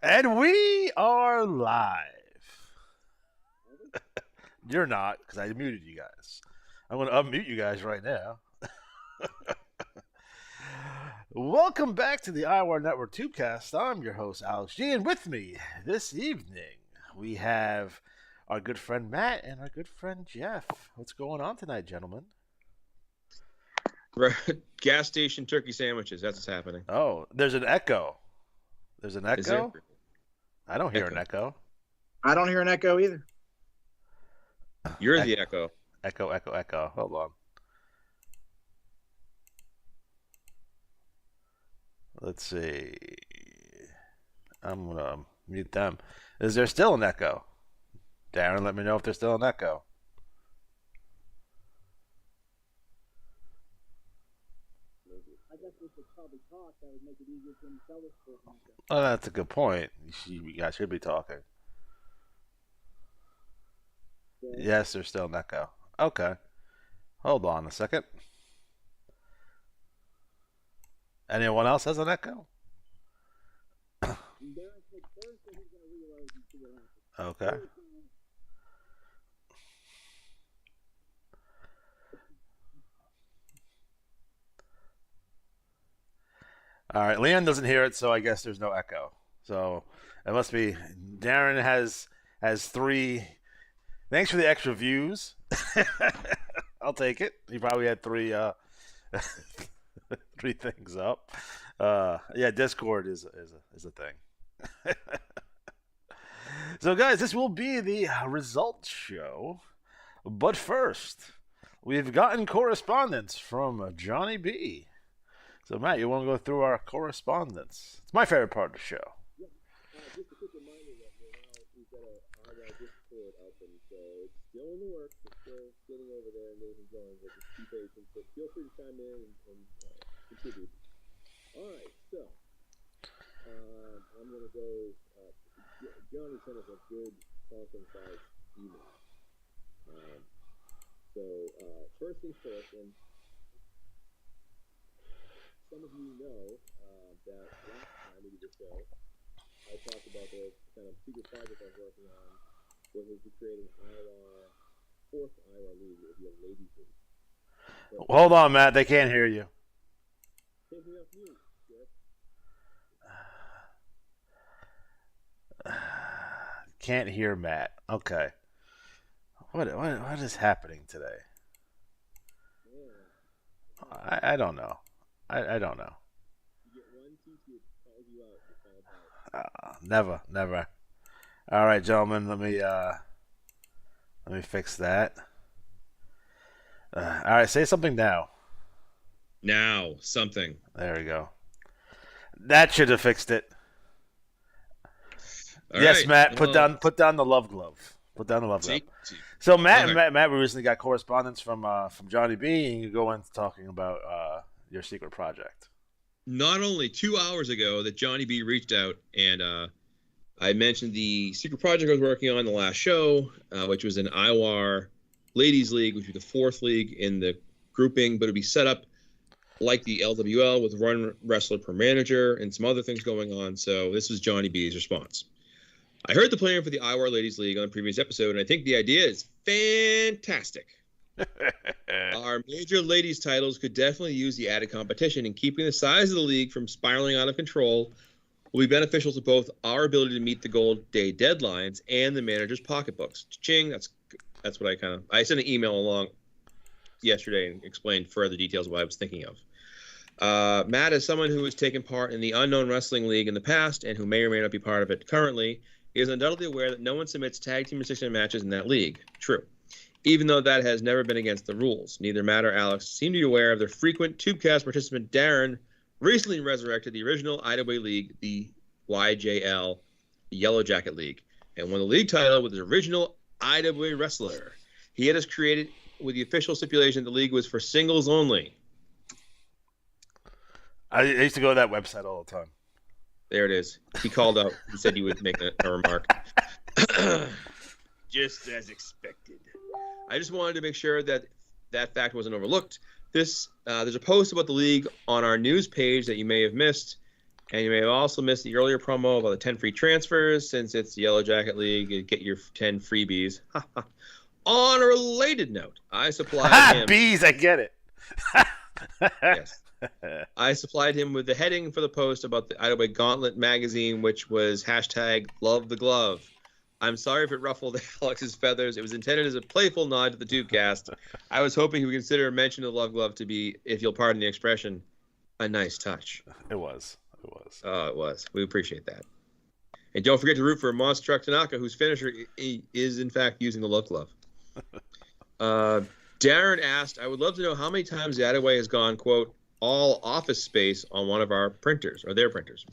And we are live. You're not, because I muted you guys. I'm going to unmute you guys right now. Welcome back to the IWAR Network Tubecast. I'm your host, Alex G. And with me this evening, we have our good friend Matt and our good friend Jeff. What's going on tonight, gentlemen? Gas station turkey sandwiches. That's what's happening. Oh, there's an echo. There's an echo? I don't hear an echo. I don't hear an echo either. You're the echo. Echo, echo, echo. Hold on. Let's see. I'm going to mute them. Is there still an echo? Darren, let me know if there's still an echo. Oh, that's a good point. You guys should be talking. Yes, there's still an echo. Okay. Hold on a second. Anyone else has an echo? Okay. All right, Leon doesn't hear it, so I guess there's no echo. So it must be Darren has three. Thanks for the extra views. I'll take it. He probably had three three things up. Yeah, Discord is a thing. So guys, this will be the results show. But first, we've gotten correspondence from Johnny B. So, Matt, you want to go through our correspondence? It's my favorite part of the show. Yeah. Just a quick reminder that we've got our Discord open, so it's still in the works. It's still getting over there and getting going, but just keep patient. But feel free to chime in and contribute. All right, so I'm going to go. Johnny sent us a good talking-sized email. First things first, and some of you know that last time we did the show, I talked about the kind of secret project I was working on, was to create an IWAR, fourth IWAR league. It would be a ladies' league. So, hold on, Matt. They can't hear you. Take me off mute, Jeff. Can't hear Matt. Okay. What is happening today? Yeah. I don't know. I don't know. You get one teacher calls you out, you fall apart. Never. All right, gentlemen. Let me fix that. All right, say something now. Now, something. There we go. That should have fixed it. All yes, right. Matt. Put down the love glove. Put down the love glove. So Matt, we recently got correspondence from Johnny B, and you go into talking about your secret project. Not only 2 hours ago that Johnny B reached out, and I mentioned the secret project I was working on the last show, which was an IWAR Ladies League, which would be the fourth league in the grouping, but it would be set up like the LWL with one wrestler per manager and some other things going on. So this was Johnny B's response. I heard the plan for the IWAR Ladies League on the previous episode, and I think the idea is fantastic. Our major ladies titles could definitely use the added competition, and keeping the size of the league from spiraling out of control will be beneficial to both our ability to meet the goal day deadlines and the manager's pocketbooks. Ching, that's what I sent an email along yesterday and explained further details of what I was thinking of. Matt is someone who has taken part in the Unknown Wrestling League in the past and who may or may not be part of it currently. He is undoubtedly aware that no one submits tag team or six-man matches in that league. True. Even though that has never been against the rules. Neither Matt or Alex seem to be aware of their frequent Tubecast participant Darren recently resurrected the original IWA League, the YJL, the Yellow Jacket League, and won the league title with the original IWA wrestler. He had us created with the official stipulation the league was for singles only. I used to go to that website all the time. There it is. He called out. He said he would make a remark. Just as expected. I just wanted to make sure that that fact wasn't overlooked. There's a post about the league on our news page that you may have missed. And you may have also missed the earlier promo about the 10 free transfers. Since it's the Yellow Jacket League, you get your 10 freebies. On a related note, I supplied him... Bees, I get it. Yes. I supplied him with the heading for the post about the IWA Gauntlet magazine, which was hashtag Love the Glove. I'm sorry if it ruffled Alex's feathers. It was intended as a playful nod to the Tubecast. I was hoping he would consider a mention of the Love Glove to be, if you'll pardon the expression, a nice touch. It was. Oh, it was. We appreciate that. And don't forget to root for Monster Truck Tanaka, whose finisher is, in fact, using the Love Glove. Darren asked, I would love to know how many times the IWA has gone, quote, all office space on one of our printers, or their printers.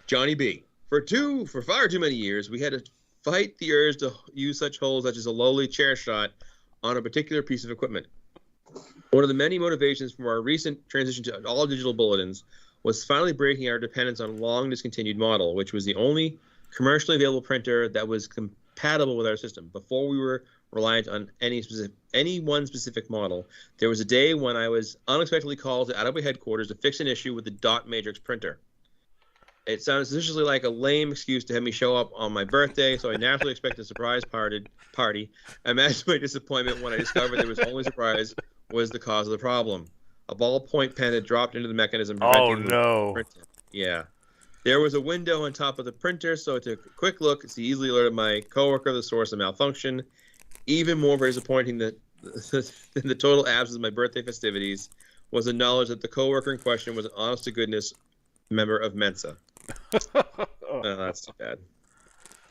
Johnny B. For far too many years, we had to fight the urge to use such holes such as a lowly chair shot on a particular piece of equipment. One of the many motivations for our recent transition to all digital bulletins was finally breaking our dependence on a long discontinued model, which was the only commercially available printer that was compatible with our system. Before we were reliant on any one specific model, there was a day when I was unexpectedly called to IWA headquarters to fix an issue with the dot matrix printer. It sounds suspiciously like a lame excuse to have me show up on my birthday, so I naturally expected a surprise party. Imagine my disappointment when I discovered there was only surprise was the cause of the problem. A ballpoint pen had dropped into the mechanism. Oh, no. Printing. Yeah. There was a window on top of the printer, so I took a quick look to easily alerted my coworker of the source of malfunction. Even more disappointing than the total absence of my birthday festivities was the knowledge that the coworker in question was an honest-to-goodness member of Mensa. That's too bad.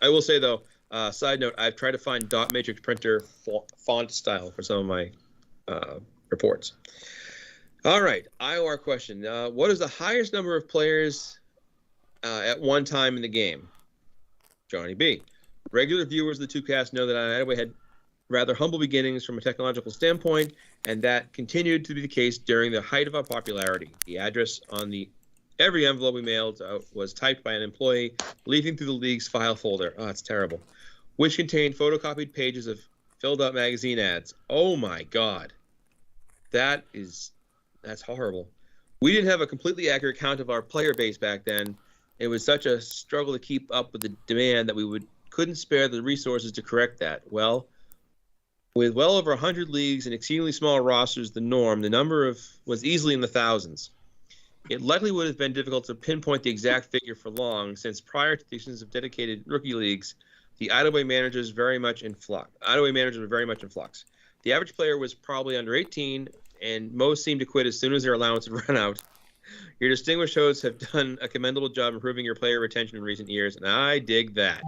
I will say, though, side note, I've tried to find dot matrix printer font style for some of my reports. All right, IWAR question. What is the highest number of players at one time in the game? Johnny B. Regular viewers of the Tubecast know that IWA had rather humble beginnings from a technological standpoint, and that continued to be the case during the height of our popularity. The address on every envelope we mailed out was typed by an employee leafing through the league's file folder. Oh, it's terrible. Which contained photocopied pages of filled-out magazine ads. Oh, my God. That's horrible. We didn't have a completely accurate count of our player base back then. It was such a struggle to keep up with the demand that we couldn't spare the resources to correct that. Well, with well over 100 leagues and exceedingly small rosters, the norm, the number was easily in the thousands. It likely would have been difficult to pinpoint the exact figure for long, since prior to the existence of dedicated rookie leagues, the IWA managers were very much in flux. The average player was probably under 18, and most seemed to quit as soon as their allowance had run out. Your distinguished hosts have done a commendable job improving your player retention in recent years, and I dig that.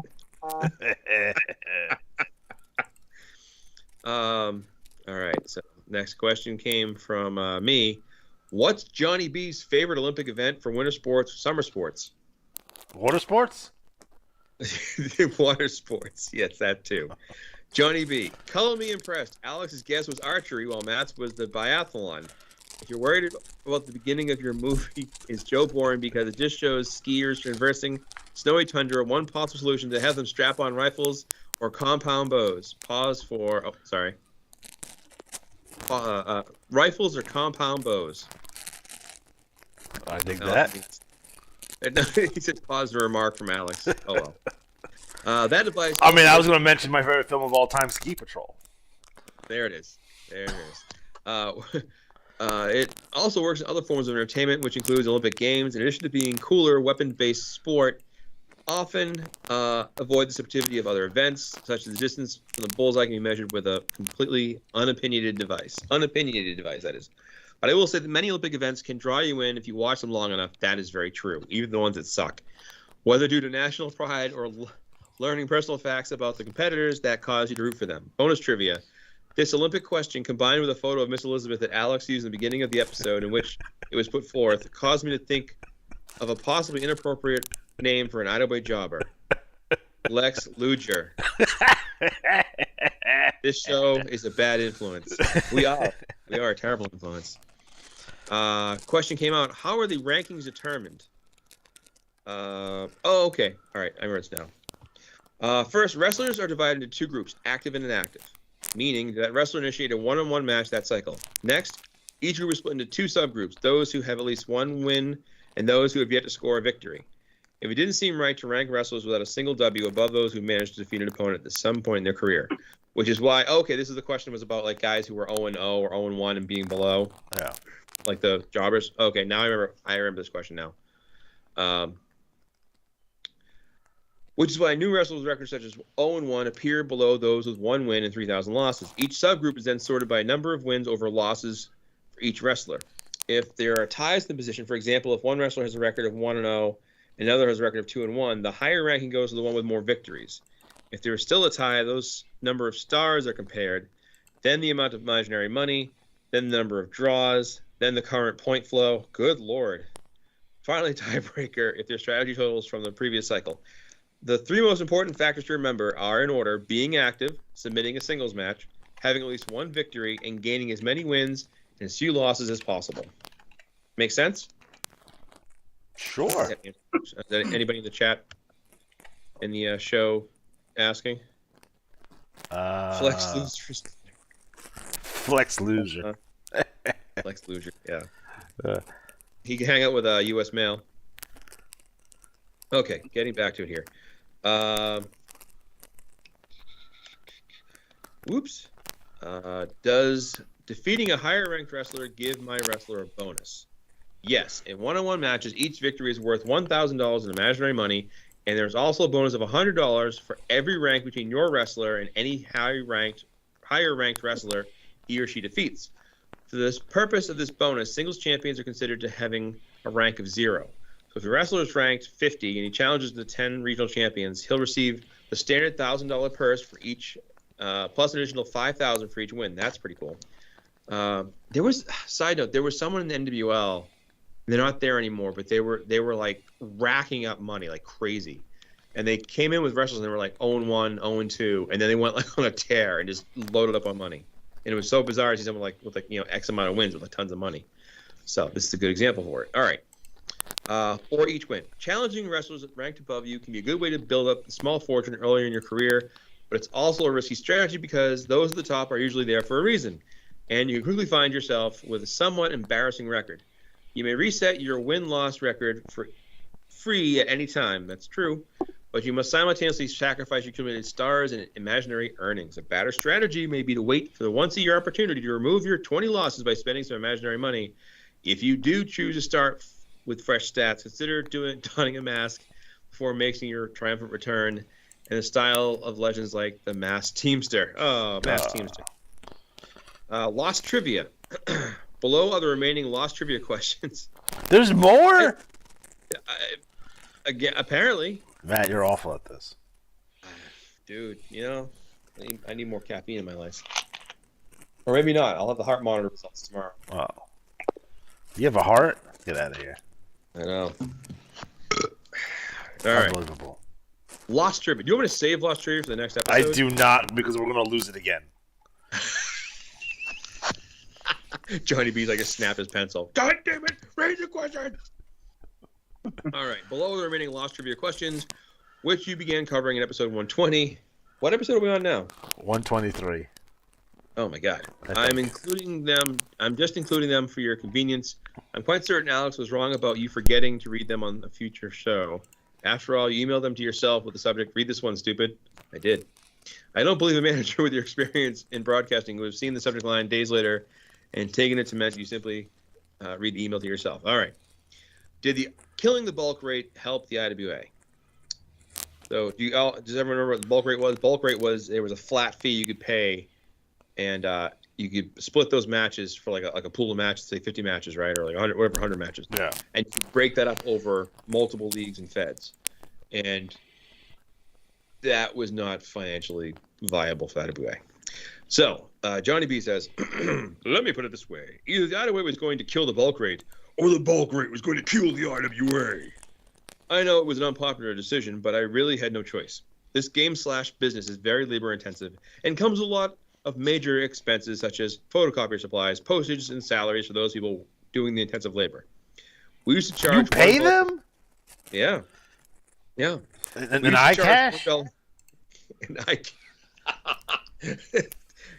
All right, so next question came from me. What's Johnny B's favorite Olympic event for winter sports or summer sports? Water sports? Water sports, yes, that too. Johnny B. Color me impressed. Alex's guess was archery, while Matt's was the biathlon. If you're worried about the beginning of your movie, is Joe boring because it just shows skiers traversing snowy tundra. One possible solution to have them strap on rifles or compound bows. Pause for, rifles or compound bows. I dig that. He said pause to remark from Alex. Oh, well. That device. I mean, I was going to mention my favorite film of all time, Ski Patrol. There it is. It also works in other forms of entertainment, which includes Olympic Games. In addition to being cooler, weapon-based sport often avoid the subjectivity of other events, such as the distance from the bullseye can be measured with a completely unopinionated device. Unopinionated device, that is. But I will say that many Olympic events can draw you in if you watch them long enough. That is very true, even the ones that suck. Whether due to national pride or learning personal facts about the competitors that cause you to root for them. Bonus trivia. This Olympic question, combined with a photo of Miss Elizabeth that Alex used in the beginning of the episode in which it was put forth, caused me to think of a possibly inappropriate name for an IWA jobber. Lex Luger. This show is a bad influence. We are a terrible influence. Question came out. How are the rankings determined? Okay. All right. I remember it now. First, wrestlers are divided into two groups, active and inactive, meaning that wrestler initiated a one-on-one match that cycle. Next, each group is split into two subgroups, those who have at least one win and those who have yet to score a victory. If it didn't seem right to rank wrestlers without a single W above those who managed to defeat an opponent at some point in their career, which is why, okay, this is the question was about like guys who were 0-0 or 0-1 and being below. Yeah. Like the jobbers. Okay, now I remember this question now. Which is why new wrestlers with records such as 0-1 appear below those with 1 win and 3,000 losses. Each subgroup is then sorted by a number of wins over losses for each wrestler. If there are ties in the position, for example, if one wrestler has a record of 1-0 and another has a record of 2-1, the higher ranking goes to the one with more victories. If there is still a tie, those number of stars are compared, then the amount of imaginary money, then the number of draws, then the current point flow. Good Lord. Finally, tiebreaker if their strategy totals from the previous cycle. The 3 most important factors to remember are in order: being active, submitting a singles match, having at least 1 victory, and gaining as many wins and as few losses as possible. Make sense? Sure. Is that anybody in the chat, in the show, asking? Flex losers. Flex loser. Flex loser, yeah. He can hang out with U.S. Mail. Okay, getting back to it here. Whoops. Does defeating a higher ranked wrestler give my wrestler a bonus? Yes. In one-on-one matches, each victory is worth $1,000 in imaginary money, and there's also a bonus of $100 for every rank between your wrestler and any higher ranked wrestler he or she defeats. For the purpose of this bonus, singles champions are considered to having a rank of 0. So if the wrestler is ranked 50 and he challenges the 10 regional champions, he'll receive the standard $1,000 purse for each, plus an additional $5,000 for each win. That's pretty cool. There was, side note, there was someone in the NWL. They're not there anymore, but they were like racking up money like crazy, and they came in with wrestlers and they were like 0-1, 0-2, and then they went like on a tear and just loaded up on money. And it was so bizarre to see someone like with X amount of wins with like tons of money. So this is a good example for it. All right. For each win, challenging wrestlers ranked above you can be a good way to build up a small fortune earlier in your career, but it's also a risky strategy because those at the top are usually there for a reason, and you can quickly find yourself with a somewhat embarrassing record. You may reset your win-loss record for free at any time. That's true, but you must simultaneously sacrifice your accumulated stars and imaginary earnings. A better strategy may be to wait for the once-a-year opportunity to remove your 20 losses by spending some imaginary money. If you do choose to start with fresh stats, consider donning a mask before making your triumphant return in the style of legends like the Masked Teamster. Oh, Masked Teamster. Lost trivia. Below are the remaining lost trivia questions. There's more? Again, apparently. Matt, you're awful at this. Dude, I need more caffeine in my life. Or maybe not. I'll have the heart monitor results tomorrow. Oh. You have a heart? Get out of here. I know. All right. Unbelievable. Lost trivia. Do you want me to save lost trivia for the next episode? I do not, because we're going to lose it again. Johnny B's like to snap his pencil. God damn it! Raise the question! All right. Below the remaining lost trivia questions, which you began covering in episode 120. What episode are we on now? 123. Oh my God. I'm just including them for your convenience. I'm quite certain Alex was wrong about you forgetting to read them on a future show. After all, you emailed them to yourself with the subject, "Read this one, stupid." I did. I don't believe a manager with your experience in broadcasting would have seen the subject line days later and taken it to meant you simply read the email to yourself. All right. Did the killing the bulk rate help the IWA? So does everyone remember what the bulk rate was? Bulk rate was there was a flat fee you could pay, and you could split those matches for like a pool of matches, say 50 matches, right, or like 100 matches. Yeah. And you could break that up over multiple leagues and feds, and that was not financially viable for the IWA. So Johnny B says, "Let me put it this way: either the IWA was going to kill the bulk rate, or the bulk rate was going to kill the IWA." I know it was an unpopular decision, but I really had no choice. This game/business is very labor intensive and comes with a lot of major expenses such as photocopier supplies, postage, and salaries for those people doing the intensive labor. We used to charge. You pay them? Yeah. Yeah. And I cash?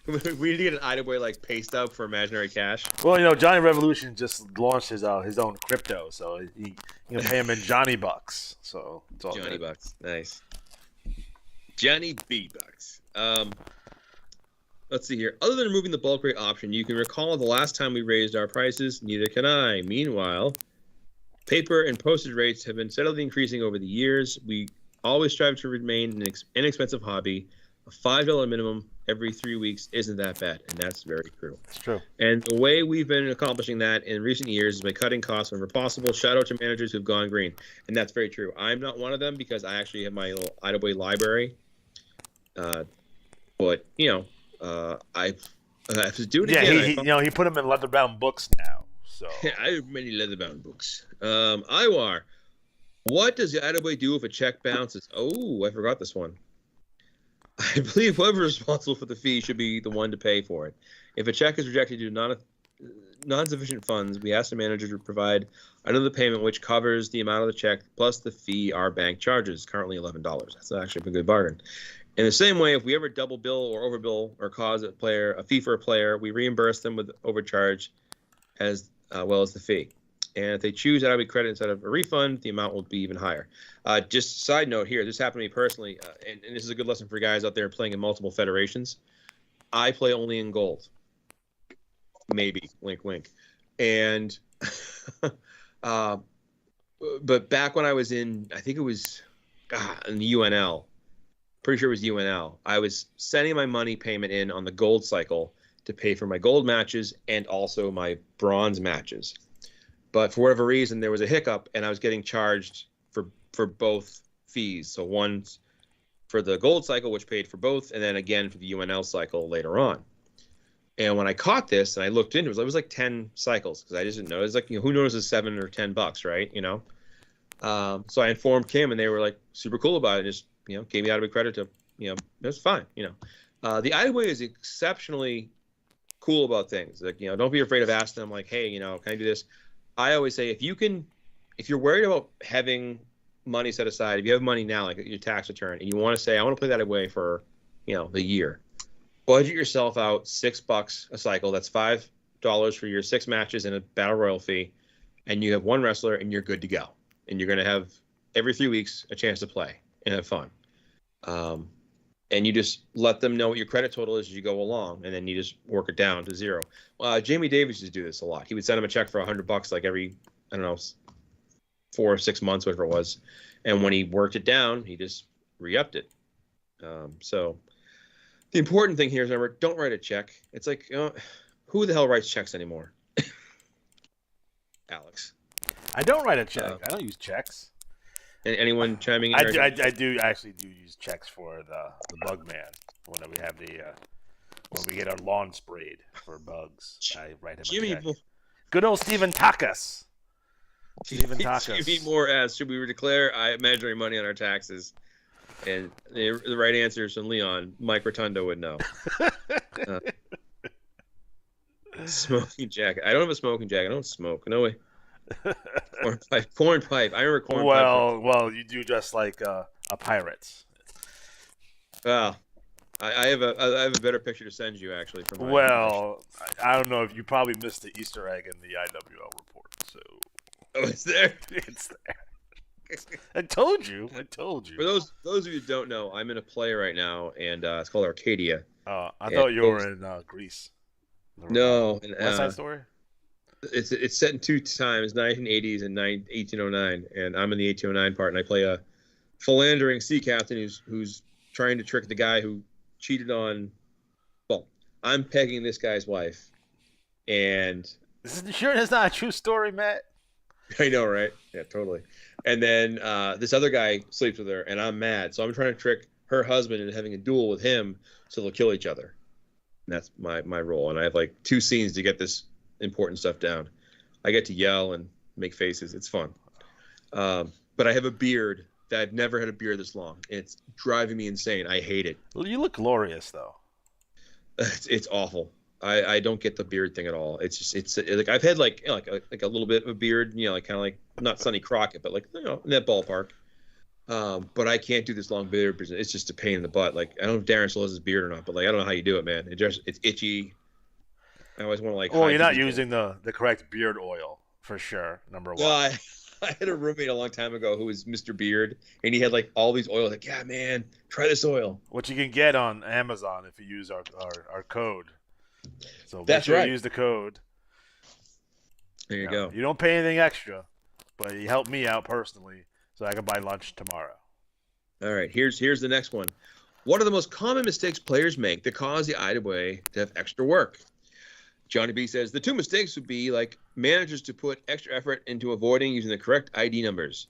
We need to get an IWAR like pay stub for imaginary cash. Well, Johnny Revolution just launched his own crypto, so you can pay him in Johnny bucks. So it's all Johnny good. bucks, nice. Johnny B bucks. Let's see here. Other than removing the bulk rate option, you can recall the last time we raised our prices. Neither can I. Meanwhile, paper and postage rates have been steadily increasing over the years. We always strive to remain an inexpensive hobby. A $5 minimum every 3 weeks isn't that bad, and that's very true. It's true. And the way we've been accomplishing that in recent years is by cutting costs whenever possible. Shout out to managers who've gone green, and that's very true. I'm not one of them because I actually have my little IWAR library. But I have to do it again. He put them in leather-bound books now. So I have many leather-bound books. IWAR. What does the IWAR do if a check bounces? Oh, I forgot this one. I believe whoever is responsible for the fee should be the one to pay for it. If a check is rejected due to non-sufficient funds, we ask the manager to provide another payment which covers the amount of the check plus the fee our bank charges, currently $11. That's actually a good bargain. In the same way, if we ever double bill or overbill or cause a fee for a player, we reimburse them with overcharge as well as the fee. And if they choose IWAR credit instead of a refund, the amount will be even higher. Just side note here, this happened to me personally, and this is a good lesson for guys out there playing in multiple federations. I play only in gold. Maybe, wink, wink. And, but back when I was in, I think it was in the UNL, pretty sure it was UNL, I was sending my money payment in on the gold cycle to pay for my gold matches and also my bronze matches. But for whatever reason, there was a hiccup, and I was getting charged for both fees. So one's for the gold cycle, which paid for both, and then again for the UNL cycle later on. And when I caught this and I looked into it, it was like 10 cycles because I just didn't know. It was like, who knows, is $7 or $10, right? So I informed Kim, and they were like super cool about it. Just gave me IWAR credit to that's fine. The IWAR is exceptionally cool about things. Like don't be afraid of asking them like, hey, can I do this? I always say if you're worried about having money set aside, if you have money now, like your tax return, and you want to say, I want to play that away for, the year, budget yourself out $6 a cycle. That's $5 for your 6 matches and a battle royal fee, and you have one wrestler, and you're good to go. And you're going to have every 3 weeks a chance to play and have fun. And you just let them know what your credit total is as you go along, and then you just work it down to zero. Jamie Davis used to do this a lot. He would send him a check for $100 like every, 4 or 6 months, whatever it was. And when he worked it down, he just re-upped it. So the important thing here is, remember, don't write a check. It's like, who the hell writes checks anymore? Alex. I don't write a check. I don't use checks. Anyone chiming in? I actually do use checks for the bug man when we have when we get our lawn sprayed for bugs. I write him a check. Good old Steven Takas. Steven Takas. Jimmy Moore asks, should we declare imaginary money on our taxes? And the right answer is from Leon. Mike Rotundo would know. Smoking jacket. I don't have a smoking jacket. I don't smoke. No way. Corn pipe. I remember corn pipe. Well, you do just like a pirate. Well, I have a better picture to send you actually. I don't know if you probably missed the Easter egg in the IWL report. So. Oh, it's there. It's there. I told you. For those of you who don't know, I'm in a play right now, and it's called Arcadia. I thought you were in Greece. No, West Side Story. It's set in 2 times, 1980s and 1809, and I'm in the 1809 part, and I play a philandering sea captain who's trying to trick the guy who cheated on. Well, I'm pegging this guy's wife, and sure that's not a true story, Matt. I know, right? Yeah, totally. And then this other guy sleeps with her, and I'm mad, so I'm trying to trick her husband into having a duel with him, so they'll kill each other. And that's my role, and I have like 2 scenes to get this important stuff down. I get to yell and make faces. It's fun. But I have a beard that I've never had a beard this long. It's driving me insane. I hate it. Well, you look glorious though. It's awful. I don't get the beard thing at all. It's like I've had like a little bit of a beard, like kind of like not Sonny Crockett, but like in that ballpark. But I can't do this long beard business. It's just a pain in the butt. Like, I don't know if Darren still has his beard or not, but like, I don't know how you do it, man. It's itchy. I always want to like. Well, you're not using the correct beard oil for sure. Number one. Well, I had a roommate a long time ago who was Mr. Beard, and he had like all these oils. Like, yeah, man, try this oil. Which you can get on Amazon if you use our code. So That's make sure right. you use the code. There you go. You don't pay anything extra, but you help me out personally so I can buy lunch tomorrow. All right, here's the next one. What are the most common mistakes players make that cause the IWA to have extra work? Johnny B says the two mistakes would be like managers to put extra effort into avoiding using the correct ID numbers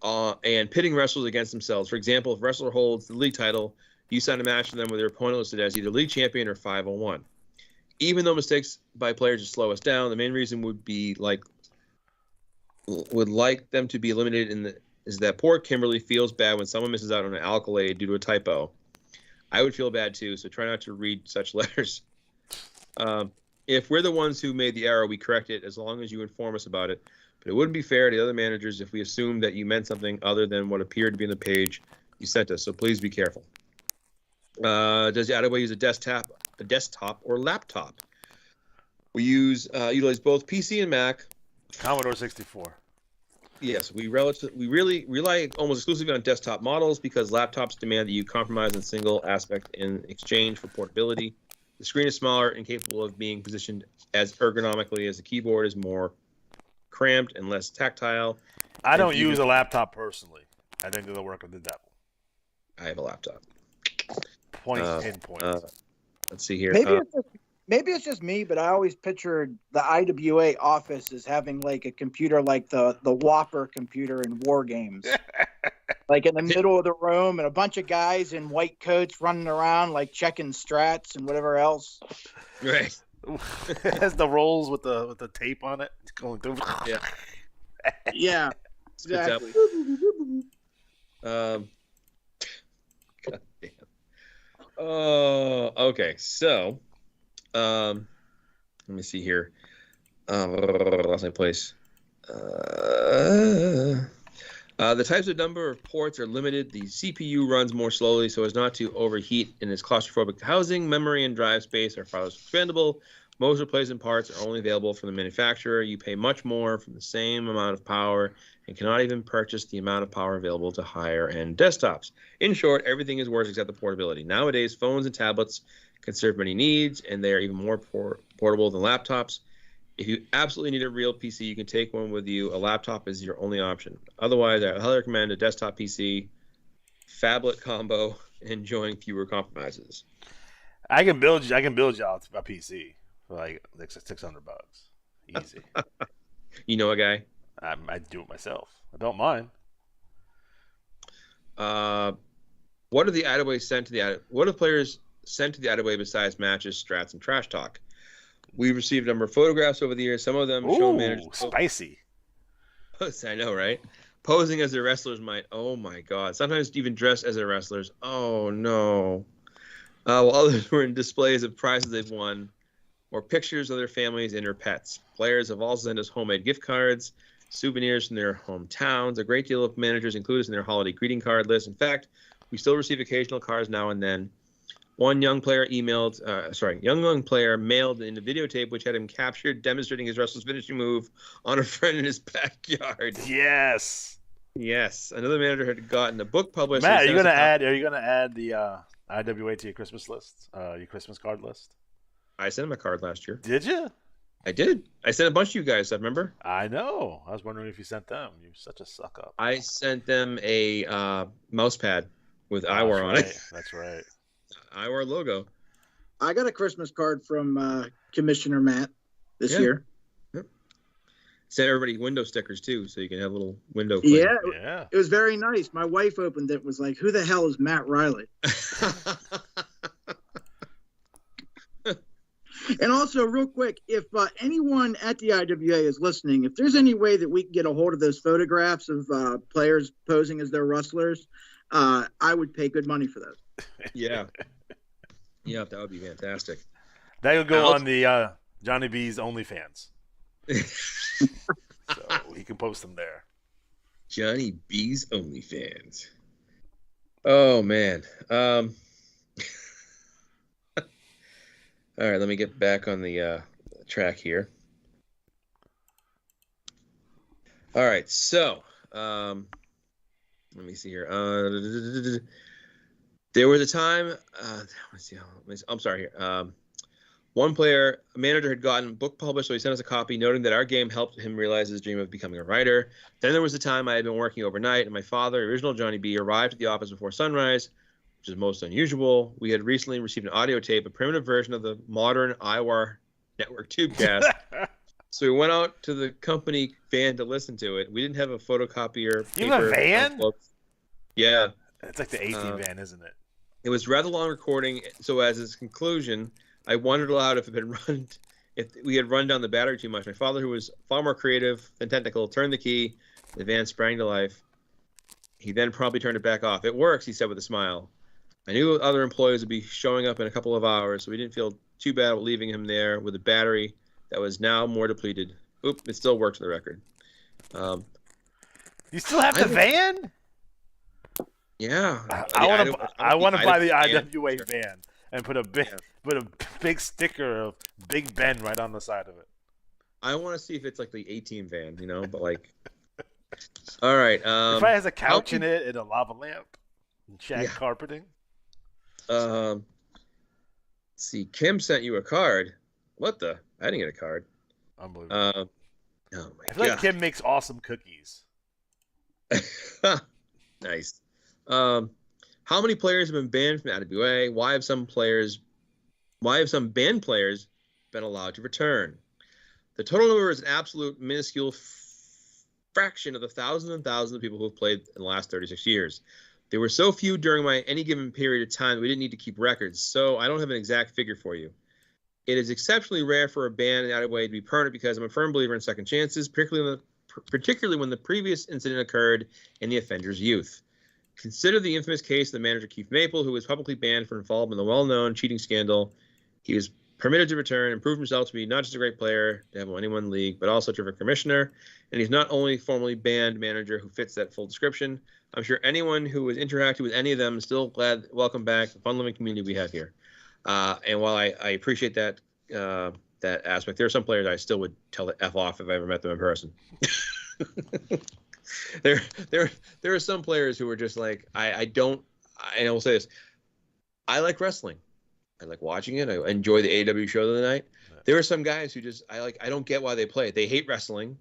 and pitting wrestlers against themselves. For example, if a wrestler holds the league title, you sign a match for them with their opponent listed as either league champion or 501. Even though mistakes by players just slow us down, the main reason would like them to be eliminated is that poor Kimberly feels bad when someone misses out on an accolade due to a typo. I would feel bad too, so try not to read such letters. If we're the ones who made the error, we correct it as long as you inform us about it. But it wouldn't be fair to the other managers if we assumed that you meant something other than what appeared to be on the page you sent us. So please be careful. Does the IWA use a desktop or laptop? We utilize both PC and Mac. Commodore 64. Yes, we really rely almost exclusively on desktop models because laptops demand that you compromise on a single aspect in exchange for portability. The screen is smaller and capable of being positioned as ergonomically as the keyboard is more cramped and less tactile. I don't use a laptop personally. I think they're the work of the devil. I have a laptop. Points. Let's see here. Maybe it's just me, but I always pictured the IWA office as having like a computer like the Whopper computer in War Games. Like in the middle of the room and a bunch of guys in white coats running around like checking strats and whatever else. Right. It has the rolls with the tape on it. It's going through. Yeah. Yeah. Exactly. God damn. Oh, okay. So, let me see here. Lost my place. The types of number of ports are limited. The CPU runs more slowly so as not to overheat in its claustrophobic housing. Memory and drive space are far less expendable. Most replacement parts are only available from the manufacturer. You pay much more for the same amount of power and cannot even purchase the amount of power available to higher-end desktops. In short, everything is worse except the portability. Nowadays, phones and tablets can serve many needs, and they are even more portable than laptops. If you absolutely need a real PC, you can take one with you. A laptop is your only option. Otherwise, I highly recommend a desktop PC, phablet combo, enjoying fewer compromises. I can build you out a PC for like $600. Easy. You know a guy? I do it myself. I built mine. What are the IWA sent to the What are players sent to the IWA besides matches, strats, and trash talk? We've received a number of photographs over the years. Some of them show managers. Spicy. I know, right? Posing as their wrestlers might. Oh my God! Sometimes even dressed as their wrestlers. Oh no! While others were in displays of prizes they've won, or pictures of their families and their pets. Players have also sent us homemade gift cards, souvenirs from their hometowns. A great deal of managers include us in their holiday greeting card list. In fact, we still receive occasional cards now and then. One young player mailed in a videotape which had him captured demonstrating his wrestler's finishing move on a friend in his backyard. Yes. Yes. Another manager had gotten a book published. Matt, are you gonna add the IWA to your Christmas list? Your Christmas card list? I sent him a card last year. Did you? I did. I sent a bunch of you guys, I remember. I know. I was wondering if you sent them. You're such a suck up. I sent them a mouse pad with IWAR on it. That's right. IWAR logo. I got a Christmas card from Commissioner Matt this year. Yep. Sent everybody window stickers too, so you can have a little window. Yeah, it was very nice. My wife opened it, was like, "Who the hell is Matt Riley?" And also, real quick, if anyone at the IWA is listening, if there's any way that we can get a hold of those photographs of players posing as their wrestlers, I would pay good money for those. Yeah. Yeah, that would be fantastic. That would go on the Johnny B's OnlyFans. So he can post them there. Johnny B's OnlyFans. Oh man. All right, let me get back on the track here. All right, so let me see here. There was a time. Let's see. I'm sorry here. One player, a manager, had gotten a book published, so he sent us a copy, noting that our game helped him realize his dream of becoming a writer. Then there was a time I had been working overnight, and my father, original Johnny B, arrived at the office before sunrise, which is most unusual. We had recently received an audio tape, a primitive version of the modern IWAR network Tubecast. So we went out to the company van to listen to it. We didn't have a photocopier. You have a van? Yeah. It's like the 18 van, isn't it? It was rather long recording, so as its conclusion, I wondered aloud if we had run down the battery too much. My father, who was far more creative than technical, turned the key. The van sprang to life. He then promptly turned it back off. It works, he said with a smile. I knew other employees would be showing up in a couple of hours, so we didn't feel too bad about leaving him there with a battery that was now more depleted. Oop, it still works for the record. You still have the van? Yeah. I want to buy the IWA van and put a big sticker of Big Ben right on the side of it. I want to see if it's like the A-Team van, but like. All right. If it has a couch in it and a lava lamp and shag carpeting. Let's see. Kim sent you a card. What the? I didn't get a card. Unbelievable. Oh my God. I feel like Kim makes awesome cookies. Nice. How many players have been banned from IWA? Why have some banned players been allowed to return? The total number is an absolute minuscule fraction of the thousands and thousands of people who have played in the last 36 years. There were so few during any given period of time that we didn't need to keep records, so I don't have an exact figure for you. It is exceptionally rare for a ban in IWA to be permanent because I'm a firm believer in second chances, particularly when the previous incident occurred in the offender's youth. Consider the infamous case of the manager Keith Maple, who was publicly banned for involvement in the well-known cheating scandal. He was permitted to return and proved himself to be not just a great player to have won any one league, but also a terrific commissioner. And he's not only formally banned manager who fits that full description. I'm sure anyone who has interacted with any of them is still glad. Welcome back, the fun-loving community we have here. And while I appreciate that aspect, there are some players I still would tell to F off if I ever met them in person. There are some players who are just like, I will say this, I like wrestling. I like watching it. I enjoy the AEW show of the night. There are some guys who just, I don't get why they play it. They hate wrestling.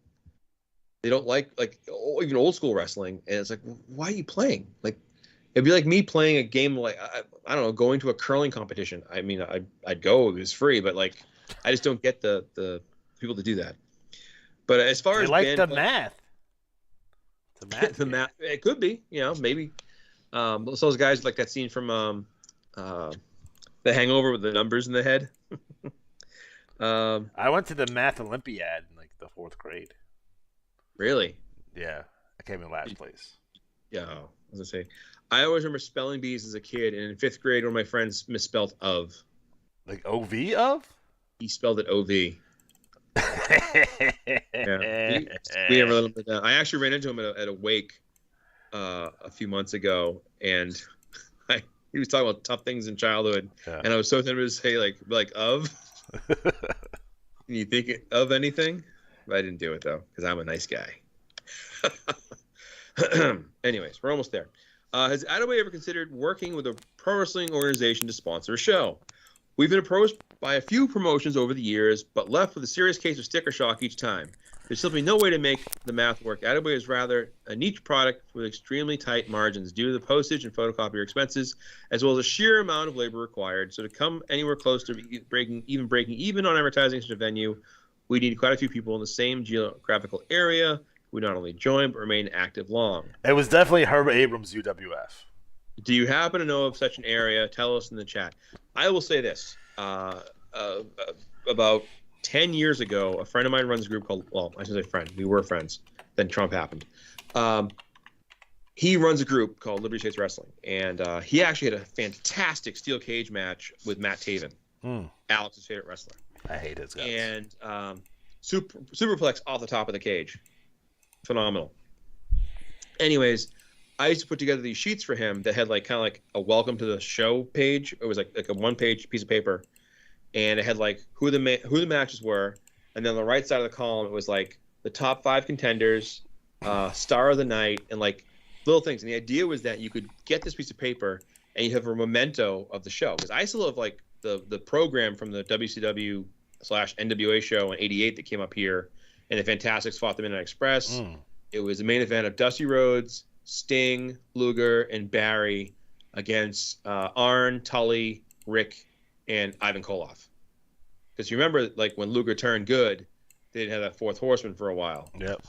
They don't like even old school wrestling. And it's like, why are you playing? Like, it'd be like me playing a game like, I don't know, going to a curling competition. I mean, I'd go, it was free, but like, I just don't get the people to do that. But as far as like the math. The math, it could be, maybe. So those guys like that scene from The Hangover with the numbers in the head. I went to the math Olympiad in like the 4th grade. Really? Yeah, I came in last place. Yeah, I was gonna say, I always remember spelling bees as a kid, and in 5th grade, one of my friends misspelled of. Like OV of? He spelled it OV. Yeah, we never let him put that. I actually ran into him at a wake a few months ago, and he was talking about tough things in childhood, and I was so tempted to say like of. Can you think of anything? But I didn't do it though, because I'm a nice guy. Anyways, we're almost there. Has IWA ever considered working with a pro wrestling organization to sponsor a show? We've been approached by a few promotions over the years, but left with a serious case of sticker shock each time. There's simply no way to make the math work. IWA is rather a niche product with extremely tight margins due to the postage and photocopier expenses, as well as a sheer amount of labor required. So to come anywhere close to breaking even on advertising such a venue, we need quite a few people in the same geographical area who not only join but remain active long. It was definitely Herbert Abrams UWF. Do you happen to know of such an area? Tell us in the chat. I will say this. About 10 years ago, a friend of mine runs a group called, well, I shouldn't say friend. We were friends. Then Trump happened. He runs a group called Liberty States Wrestling. And he actually had a fantastic steel cage match with Matt Taven, Alex's favorite wrestler. I hate his guys. And superplex off the top of the cage. Phenomenal. Anyways, I used to put together these sheets for him that had like kind of like a welcome to the show page. It was like a 1-page piece of paper, and it had like who the matches were, and then on the right side of the column it was like the top 5 contenders, star of the night, and like little things. And the idea was that you could get this piece of paper and you have a memento of the show. Because I still have like the program from the WCW/NWA show in '88 that came up here, and the Fantastics fought the Midnight Express. It was the main event of Dusty Rhodes, Sting, Luger, and Barry against Arn, Tully, Rick, and Ivan Koloff. Because you remember, like, when Luger turned good, they didn't have that fourth horseman for a while. Yep.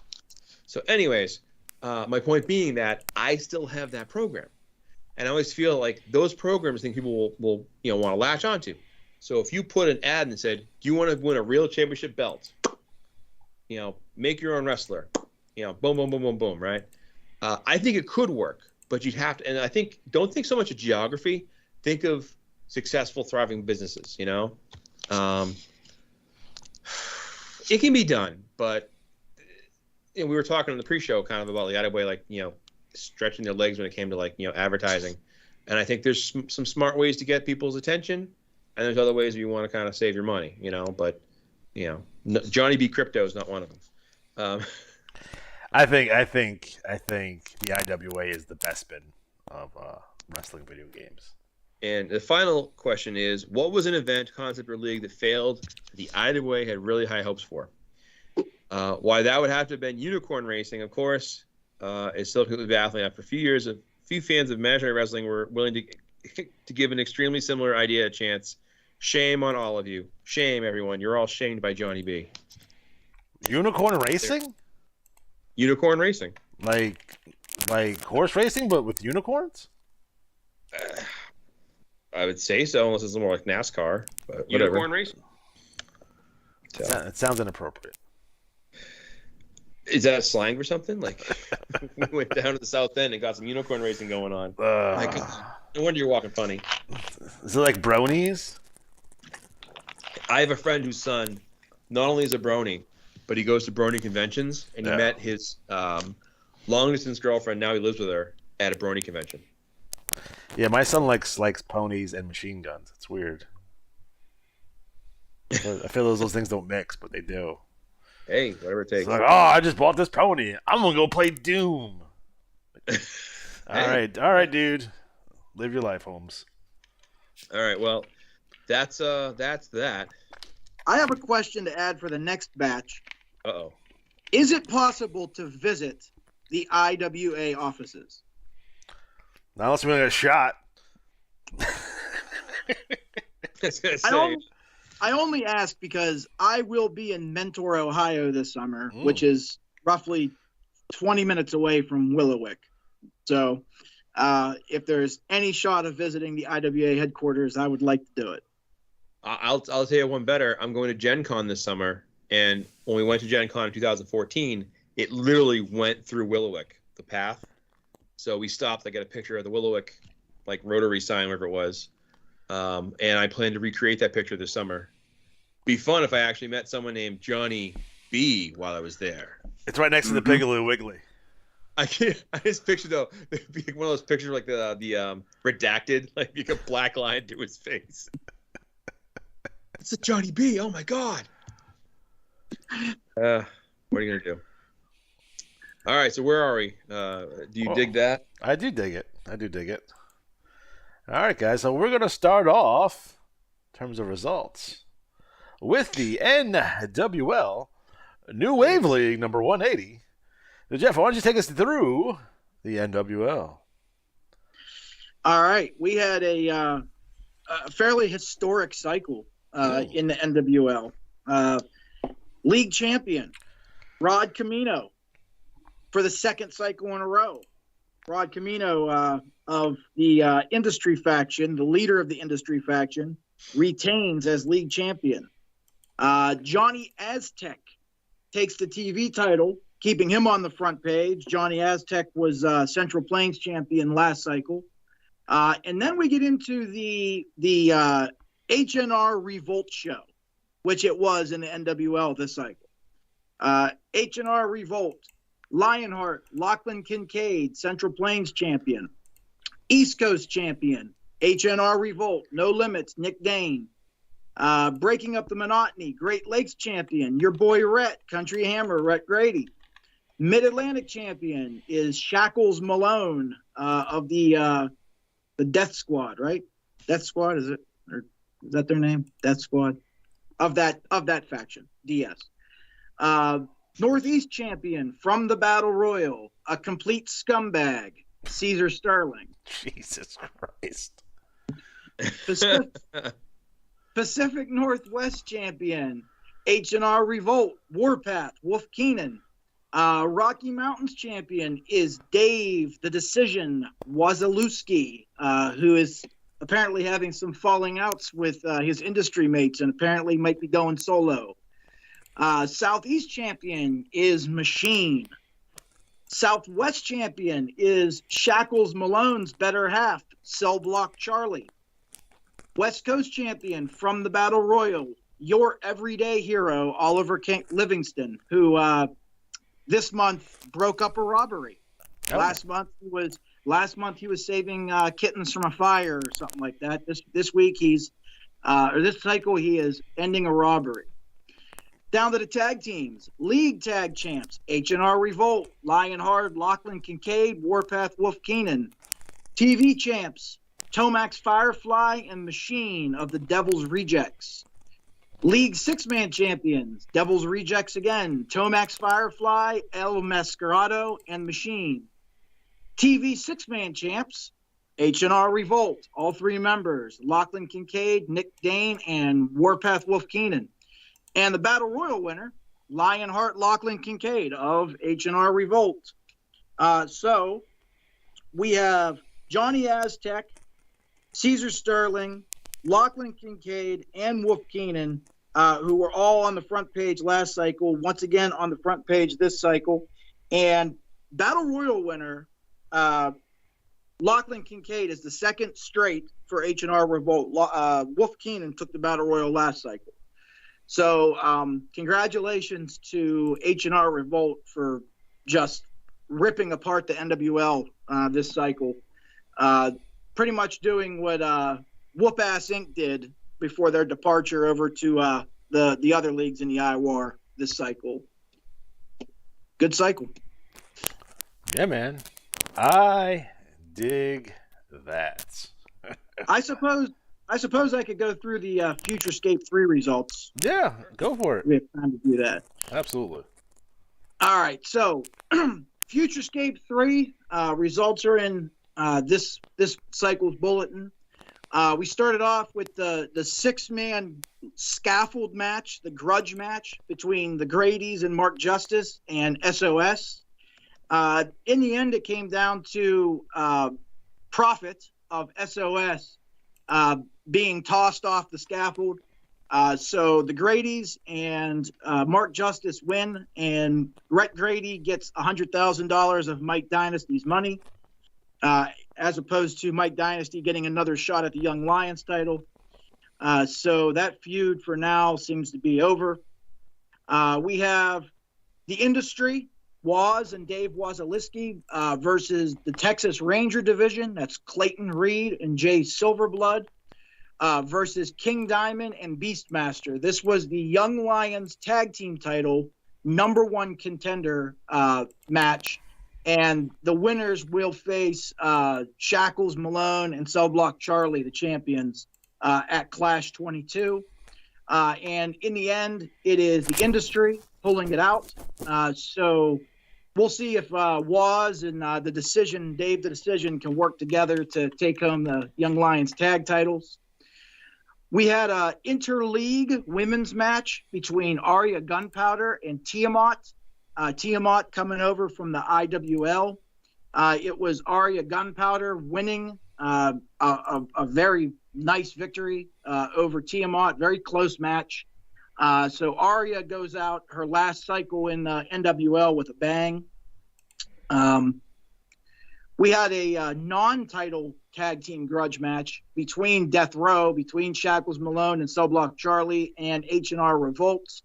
So anyways, my point being that I still have that program. And I always feel like those programs, I think people will want to latch onto. So if you put an ad and said, do you want to win a real championship belt? Make your own wrestler. Boom, boom, boom, boom, boom, right? I think it could work, but you'd have to, and I think, don't think so much of geography. Think of successful, thriving businesses, It can be done, but we were talking on the pre-show kind of about the IWA, like, stretching their legs when it came to like, advertising. And I think there's some smart ways to get people's attention, and there's other ways where you want to kind of save your money, but, Johnny B. Crypto is not one of them. I think the IWA is the best spin of wrestling video games. And the final question is, what was an event, concept, or league that failed the IWA had really high hopes for? Why that would have to have been Unicorn Racing, of course, is still completely baffling. After a few years, a few fans of imaginary wrestling were willing to give an extremely similar idea a chance. Shame on all of you. Shame, everyone. You're all shamed by Johnny B. Unicorn Racing? Unicorn Racing. Like horse racing, but with unicorns? I would say so, unless it's more like NASCAR. But Unicorn Racing. It sounds inappropriate. Is that slang for something? Like, we went down to the South End and got some unicorn racing going on. My God. No wonder you're walking funny. Is it like bronies? I have a friend whose son not only is a brony, but he goes to brony conventions, and he met his long-distance girlfriend, now he lives with her, at a brony convention. Yeah, my son likes ponies and machine guns. It's weird. I feel those things don't mix, but they do. Hey, whatever it takes. It's like, I just bought this pony. I'm gonna go play Doom. All right, dude. Live your life, Holmes. All right, well, that's that. I have a question to add for the next batch. Uh-oh. Is it possible to visit the IWA offices? Not unless we get a shot. I only ask because I will be in Mentor, Ohio this summer, which is roughly 20 minutes away from Willowick. So if there's any shot of visiting the IWA headquarters, I would like to do it. I'll tell you one better. I'm going to Gen Con this summer, and when we went to Gen Con in 2014, it literally went through Willowick, the path. So we stopped. I got a picture of the Willowick, like, rotary sign, whatever it was. And I plan to recreate that picture this summer. Be fun if I actually met someone named Johnny B while I was there. It's right next to the Piggly Wiggly. I just picture, though, it'd be one of those pictures like the redacted, like you got black line to his face. It's a Johnny B. Oh my God. What are you gonna do? All right, so where are we? Do you dig that? I do dig it. All right, guys. So we're gonna start off in terms of results with the NWL New Wave League number 180. So Jeff, why don't you take us through the NWL? All right, we had a fairly historic cycle in the NWL. League champion Rod Camino for the second cycle in a row. Rod Camino of the industry faction, the leader of the industry faction, retains as league champion. Johnny Aztec takes the TV title, keeping him on the front page. Johnny Aztec was Central Plains champion last cycle. And then we get into the HNR Revolt show, which it was in the NWL this cycle. HNR Revolt Lionheart, Lachlan Kincaid, Central Plains champion. East Coast champion, HNR Revolt, No Limits, Nick Dane. Breaking Up the Monotony, Great Lakes champion, your boy Rhett, Country Hammer, Rhett Grady. Mid-Atlantic champion is Shackles Malone of the Death Squad, right? Death Squad, is it? Or is that their name? Death Squad. Of that faction, DS. Northeast champion from the Battle Royal, a complete scumbag, Caesar Sterling. Jesus Christ. Pacific Northwest champion, H&R Revolt, Warpath, Wolf Keenan. Rocky Mountains champion is Dave the Decision Wazalewski, who is apparently having some falling outs with his industry mates and apparently might be going solo. Southeast champion is Machine. Southwest champion is Shackles Malone's better half, Cell Block Charlie. West Coast champion from the Battle Royal, your everyday hero, Oliver Livingston, who this month broke up a robbery. Oh. Last month he was saving kittens from a fire or something like that. This week this cycle he is ending a robbery. Down to the tag teams. League tag champs, H&R Revolt, Lionheart, Lachlan Kincaid, Warpath, Wolf Keenan. TV champs, Tomax Firefly and Machine of the Devil's Rejects. League six-man champions, Devil's Rejects again, Tomax Firefly, El Mascarado, and Machine. TV six-man champs, H&R Revolt, all three members, Lachlan Kincaid, Nick Dane, and Warpath Wolf Keenan. And the Battle Royal winner, Lionheart Lachlan Kincaid of H&R Revolt. So we have Johnny Aztec, Caesar Sterling, Lachlan Kincaid, and Wolf Keenan, who were all on the front page last cycle, once again on the front page this cycle. And Battle Royal winner, Lachlan Kincaid, is the second straight for H&R Revolt. Wolf Keenan took the Battle Royal last cycle. So congratulations to H&R Revolt for just ripping apart the NWL this cycle. Pretty much doing what Whoop Ass Inc. did before their departure over to the other leagues in the IWAR this cycle. Good cycle. Yeah, man. I dig that. I suppose I could go through the Futurescape 3 results. Yeah, go for it. We have time to do that. Absolutely. All right, so Futurescape 3 results are in this cycle's bulletin. We started off with the six-man scaffold match, the grudge match between the Grady's and Mark Justice and SOS. In the end, it came down to Prophet of SOS being tossed off the scaffold. So the Grady's and Mark Justice win, and Rhett Grady gets $100,000 of Mike Dynasty's money, as opposed to Mike Dynasty getting another shot at the Young Lions title. So that feud for now seems to be over. We have the Industry, Waz and Dave Wazalewski versus the Texas Ranger division. That's Clayton Reed and Jay Silverblood versus King Diamond and Beastmaster. This was the Young Lions tag team title #1 contender match. And the winners will face Shackles Malone and Cell Block Charlie, the champions, at Clash 22. And in the end, it is the Industry pulling it out. So we'll see if Waz and Dave the Decision can work together to take home the Young Lions tag titles. We had an interleague women's match between Arya Gunpowder and Tiamat. Tiamat coming over from the IWL. It was Arya Gunpowder winning a very nice victory over Tiamat. Very close match. So Arya goes out her last cycle in the NWL with a bang. We had a non-title tag team grudge match between Death Row, between Shackles Malone and Cell Block Charlie and H&R Revolt.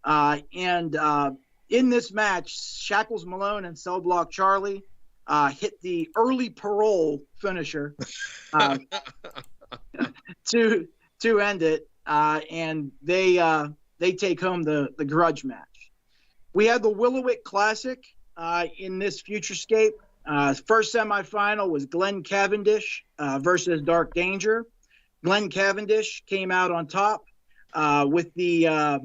And in this match, Shackles Malone and Cell Block Charlie hit the early parole finisher to end it, and they take home the grudge match. We had the Willowick Classic in this Futurescape. First semifinal was Glen Cavendish versus Dark Danger. Glen Cavendish came out on top with the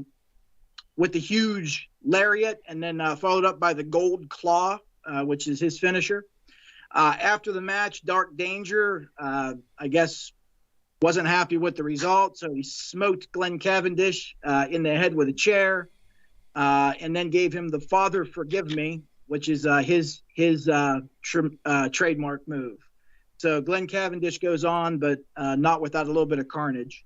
huge lariat, and then followed up by the Gold Claw, which is his finisher. After the match, Dark Danger, I guess, wasn't happy with the result, so he smoked Glen Cavendish in the head with a chair, and then gave him the Father Forgive Me, which is his trademark move. So Glen Cavendish goes on, but not without a little bit of carnage.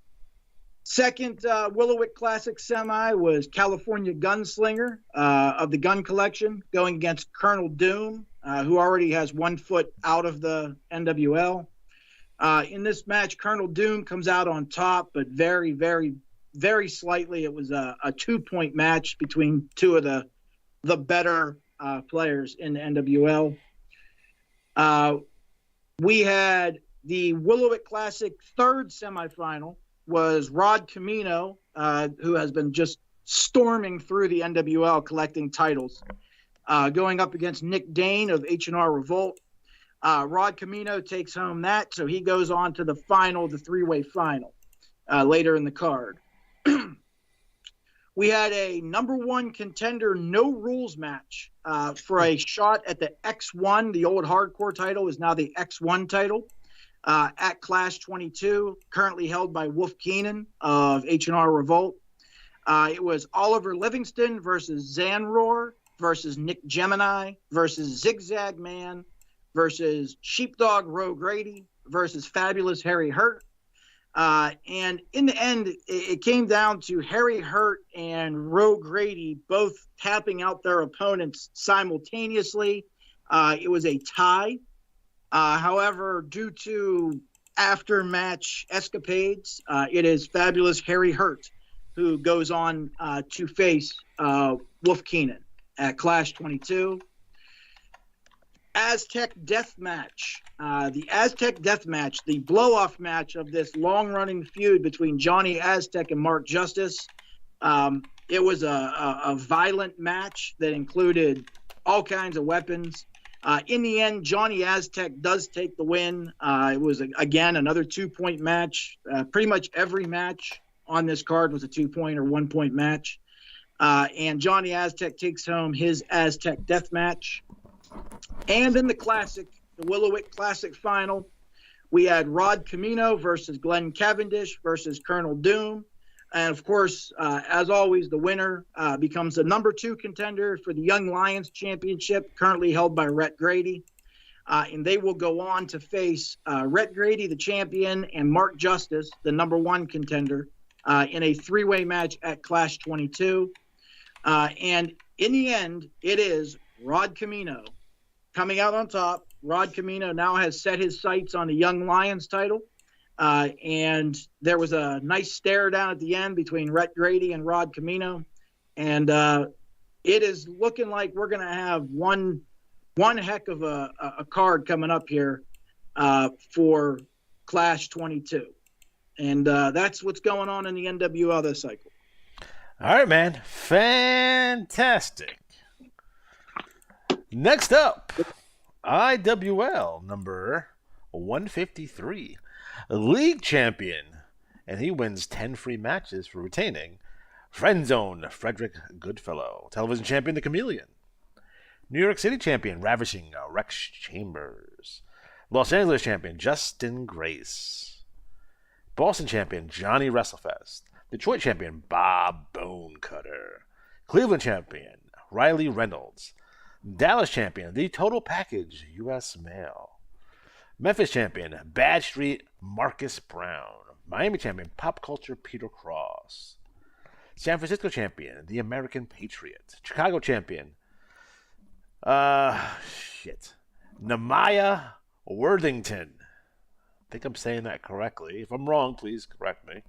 Second Willowick Classic semi was California Gunslinger of the Gun Collection going against Colonel Doom, who already has 1 foot out of the NWL. In this match, Colonel Doom comes out on top, but very, very, very slightly. It was a 2-point match between two of the better players in the NWL. We had the Willowick Classic third semifinal was Rod Camino, who has been just storming through the NWL collecting titles, going up against Nick Dane of H&R Revolt. Rod Camino takes home that, so he goes on to the final, the 3-way final, later in the card. We had a number 1 contender no rules match for a shot at the X1. The old hardcore title is now the X1 title at Clash 22, currently held by Wolf Keenan of H&R Revolt. It was Oliver Livingston versus Zanroar versus Nick Gemini versus Zigzag Man versus Sheepdog Roe Grady versus Fabulous Harry Hurt. And in the end, it came down to Harry Hurt and Roe Grady both tapping out their opponents simultaneously. It was a tie. However, due to after-match escapades, it is Fabulous Harry Hurt who goes on to face Wolf Keenan at Clash 22. Aztec Death Match. The Aztec Death Match, the blow-off match of this long-running feud between Johnny Aztec and Mark Justice. It was a violent match that included all kinds of weapons. In the end, Johnny Aztec does take the win. It was, again, another 2-point match. Pretty much every match on this card was a 2-point or 1-point match. And Johnny Aztec takes home his Aztec Death Match. And in the Classic, the Willowick Classic final, we had Rod Camino versus Glen Cavendish versus Colonel Doom. And, of course, as always, the winner becomes the number 2 contender for the Young Lions Championship, currently held by Rhett Grady. And they will go on to face Rhett Grady, the champion, and Mark Justice, the number 1 contender, in a 3-way match at Clash 22. And in the end, it is Rod Camino coming out on top. Rod Camino now has set his sights on the Young Lions title. And there was a nice stare down at the end between Rhett Grady and Rod Camino. And it is looking like we're going to have one heck of a card coming up here for Clash 22. And that's what's going on in the NWL this cycle. All right, man. Fantastic. Next up, IWL number 153. League champion, and he wins 10 free matches for retaining. Friend Zone, Frederick Goodfellow. Television champion, The Chameleon. New York City champion, Ravishing Rex Chambers. Los Angeles champion, Justin Grace. Boston champion, Johnny WrestleFest. Detroit champion, Bob Bonecutter. Cleveland champion, Riley Reynolds. Dallas champion, The Total Package, U.S. Mail. Memphis champion, Bad Street, Marcus Brown. Miami champion, Pop Culture, Peter Cross. San Francisco champion, The American Patriot. Chicago champion, Nemaya Worthington. I think I'm saying that correctly. If I'm wrong, please correct me.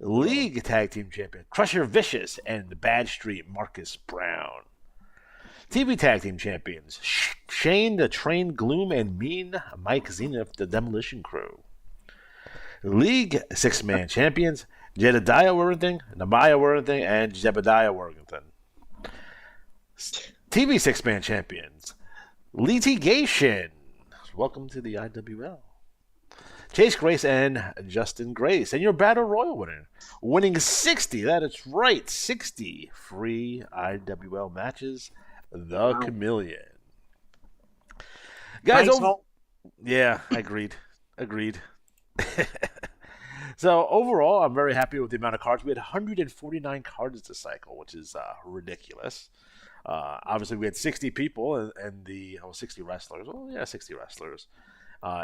League Tag Team Champion Crusher Vicious and the Bad Street Marcus Brown. TV Tag Team Champions Shane the Train Gloom and Mean Mike Zenith, the Demolition Crew. League 6-Man Champions Jedediah Worthington, Nabaya Worthington, and Jebediah Worthington. TV 6-Man Champions Litigation. Welcome to the IWL. Chase Grace and Justin Grace. And your Battle Royal winner. Winning 60, that is right, 60 free IWL matches. The Chameleon. Guys, yeah, agreed. So overall, I'm very happy with the amount of cards. We had 149 cards this cycle, which is ridiculous. Obviously, we had 60 people and 60 wrestlers. Well, yeah, 60 wrestlers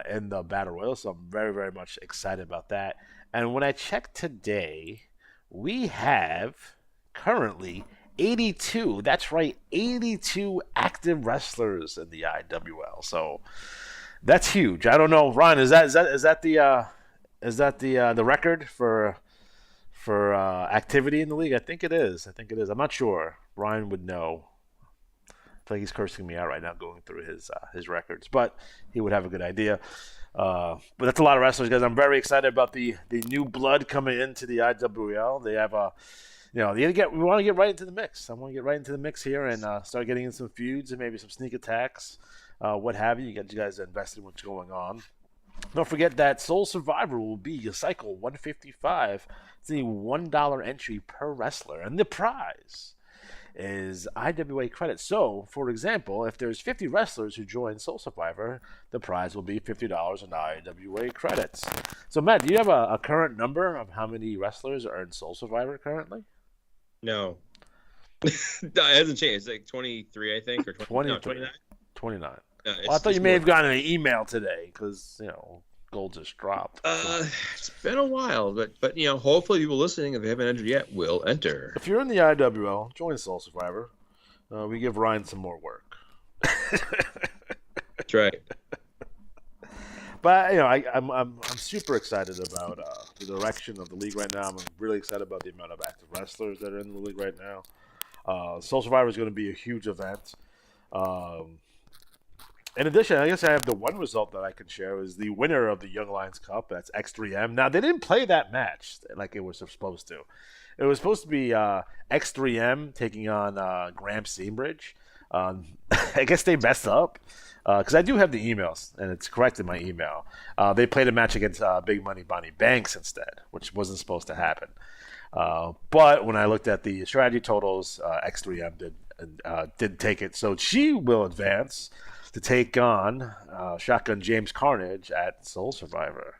in the Battle Royal. So I'm very, very much excited about that. And when I checked today, we have currently 82. That's right, 82 active wrestlers in the IWL. So that's huge. I don't know, Ryan. Is that the record for activity in the league? I think it is. I'm not sure. Ryan would know. I feel like he's cursing me out right now going through his records, but he would have a good idea. But that's a lot of wrestlers, guys. I'm very excited about the new blood coming into the IWL. They have we want to get right into the mix. I want to get right into the mix here and start getting in some feuds and maybe some sneak attacks, what have you. You guys invested in what's going on. Don't forget that Soul Survivor will be cycle 155. It's a $1 entry per wrestler, and the prize is IWA credits. So, for example, if there's 50 wrestlers who join Soul Survivor, the prize will be $50 in IWA credits. So, Matt, do you have a current number of how many wrestlers are in Soul Survivor currently? No. It hasn't changed. It's like 23, I think, or 29. 29. I thought you may have gotten an email today because, gold just dropped. It's been a while, but hopefully people listening, if they haven't entered yet, will enter. If you're in the IWL, join Soul Survivor. We give Ryan some more work. That's right. But I'm super excited about the direction of the league right now. I'm really excited about the amount of active wrestlers that are in the league right now. Soul Survivor is going to be a huge event. In addition, I guess I have the one result that I can share is the winner of the Young Lions Cup. That's X3M. Now, they didn't play that match like it was supposed to. It was supposed to be X3M taking on Graham Seambridge. I guess they messed up because I do have the emails, and it's correct in my email. They played a match against Big Money Bonnie Banks instead, which wasn't supposed to happen. But when I looked at the strategy totals, X3M did take it. So she will advance to take on Shotgun James Carnage at Soul Survivor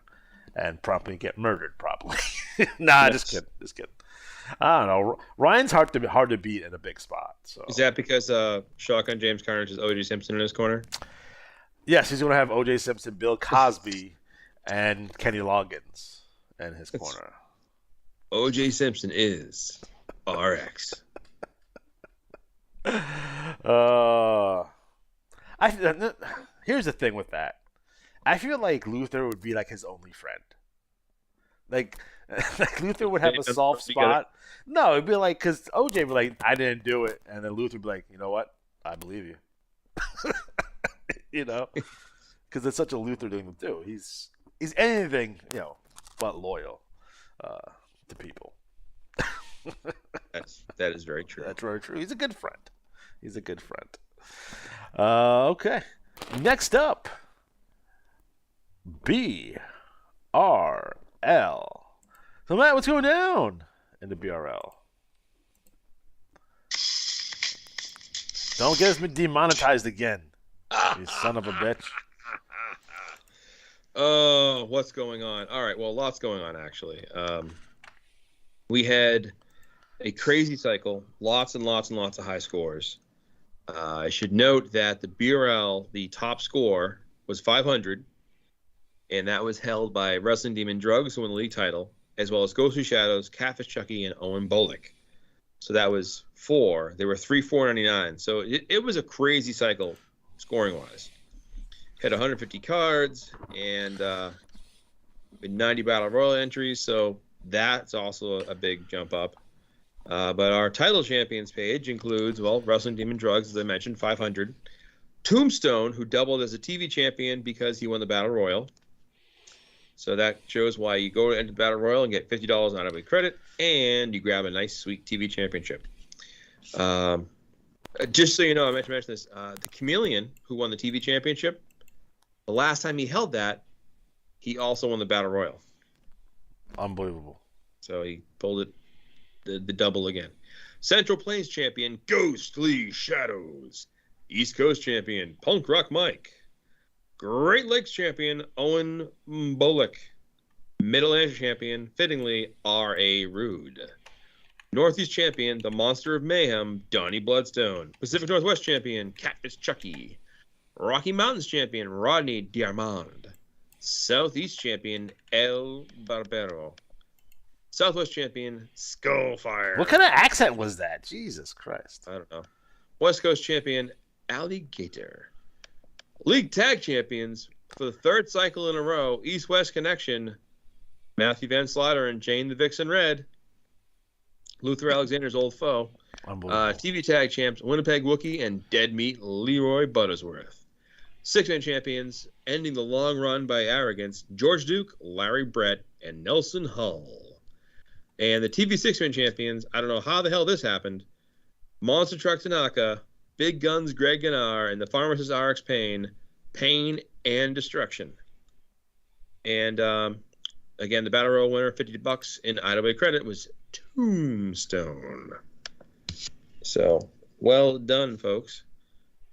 and promptly get murdered, probably. Nah, yes. Just kidding. I don't know. Ryan's hard to beat in a big spot. So is that because Shotgun James Carnage is O.J. Simpson in his corner? Yes, he's going to have O.J. Simpson, Bill Cosby, and Kenny Loggins in his corner. O.J. Simpson is RX. Here's the thing with that. I feel like Luther would be like his only friend. Like Luther would have a soft spot. No, it'd be like, because OJ would be like, I didn't do it. And then Luther would be like, you know what? I believe you. Because it's such a Luther thing to do. He's anything, but loyal to people. That is very true. That's very true. He's a good friend. Okay. Next up, BRL. So, Matt, what's going down in the BRL? Don't get us demonetized again, you son of a bitch. Oh, what's going on? All right, well, lots going on, actually. We had a crazy cycle, lots and lots and lots of high scores. I should note that the BRL, the top score, was 500, and that was held by Wrestling Demon Drugs, who won the league title, as well as Ghostly Shadows, Catfish Chucky, and Owen Bolick. So that was 4. There were 3 499. So it was a crazy cycle, scoring-wise. Had 150 cards and 90 Battle Royal entries. So That's also a big jump up. But our title champions page includes, well, Wrestling Demon Drugs, as I mentioned, 500. Tombstone, who doubled as a TV champion because he won the Battle Royal. So that shows why you go into Battle Royal and get $50 out of a credit, and you grab a nice, sweet TV championship. Just so you know, I meant to mention this. The Chameleon, who won the TV championship, the last time he held that, he also won the Battle Royal. Unbelievable. So he pulled it the double again. Central Plains champion, Ghostly Shadows. East Coast champion, Punk Rock Mike. Great Lakes champion, Owen Bolick. Mid-Atlantic champion, fittingly, R.A. Rude. Northeast champion, the Monster of Mayhem, Donnie Bloodstone. Pacific Northwest champion, Catfish Chucky. Rocky Mountains champion, Rodney Diarmond. Southeast champion, El Barbero. Southwest champion, Skullfire. What kind of accent was that? Jesus Christ. I don't know. West Coast champion, Alligator. League Tag Champions for the third cycle in a row, East-West Connection, Matthew Van Slyter and Jane the Vixen Red. Luther Alexander's old foe. TV Tag Champs, Winnipeg Wookie and Dead Meat Leroy Buttersworth. Six-man champions, ending the long run by arrogance, George Duke, Larry Brett, and Nelson Hull. And the TV six-man champions, I don't know how the hell this happened, Monster Truck Tanaka, Big Guns Greg Gannar, and the Pharmacist RX Pain and Destruction. And again, the Battle Royal winner, $50 in IWA credit, was Tombstone. So, well done, folks.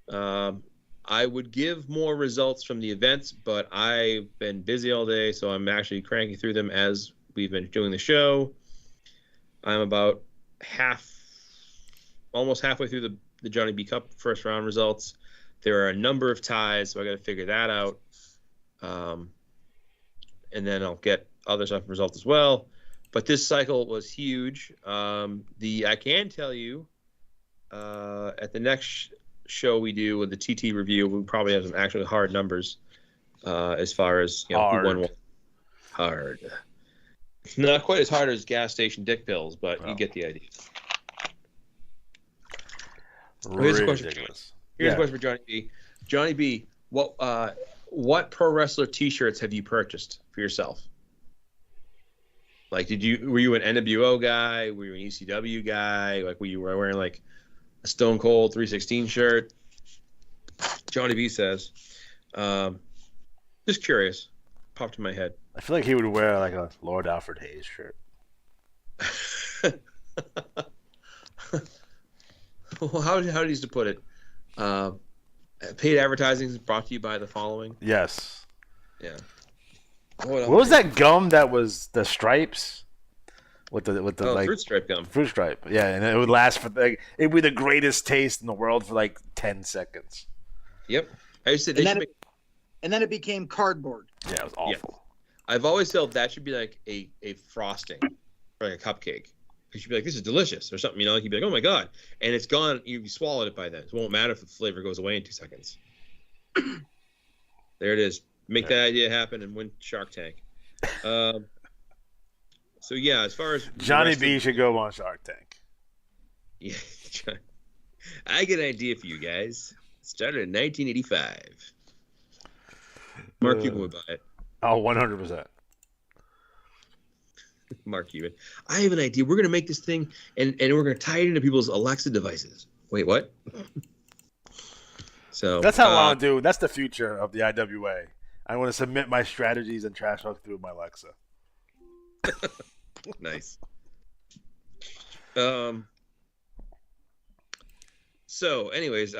I would give more results from the events, but I've been busy all day, so I'm actually cranking through them as we've been doing the show. I'm about almost halfway through the Johnny B. Cup first round results. There are a number of ties, so I got to figure that out. And then I'll get other stuff results as well. But this cycle was huge. I can tell you at the next show we do with the TT review, we'll probably have some actually hard numbers as far as who won what. Hard. Not quite as hard as gas station dick pills, but you get the idea. Here's a question. Here's a question for Johnny B. Johnny B, what pro wrestler T-shirts have you purchased for yourself? Like, were you an NWO guy? Were you an ECW guy? Like, were you wearing like a Stone Cold 316 shirt? Johnny B says, just curious, popped in my head. I feel like he would wear like a Lord Alfred Hayes shirt. Well, how does to put it? Paid advertising is brought to you by the following. Yes. Yeah. What was that gum that was the stripes? With the like fruit stripe gum. Fruit stripe, yeah, and it would last for it'd be the greatest taste in the world for like 10 seconds. Yep. I used to and then it became cardboard. Yeah, it was awful. Yeah. I've always felt that should be like a frosting or like a cupcake. Because you'd be like, this is delicious or something, you'd be like, oh my God. And it's gone. You swallowed it by then. It won't matter if the flavor goes away in 2 seconds. There it is. Make that idea happen and win Shark Tank. So yeah, as far as Johnny B should go on Shark Tank. Yeah, I get an idea for you guys. It started in 1985. Mark Cuban would buy it. Oh, 100%. Mark Cuban. I have an idea. We're going to make this thing, and we're going to tie it into people's Alexa devices. Wait, what? So that's how I want to do. That's the future of the IWA. I want to submit my strategies and trash talk through my Alexa. Nice. So, anyways,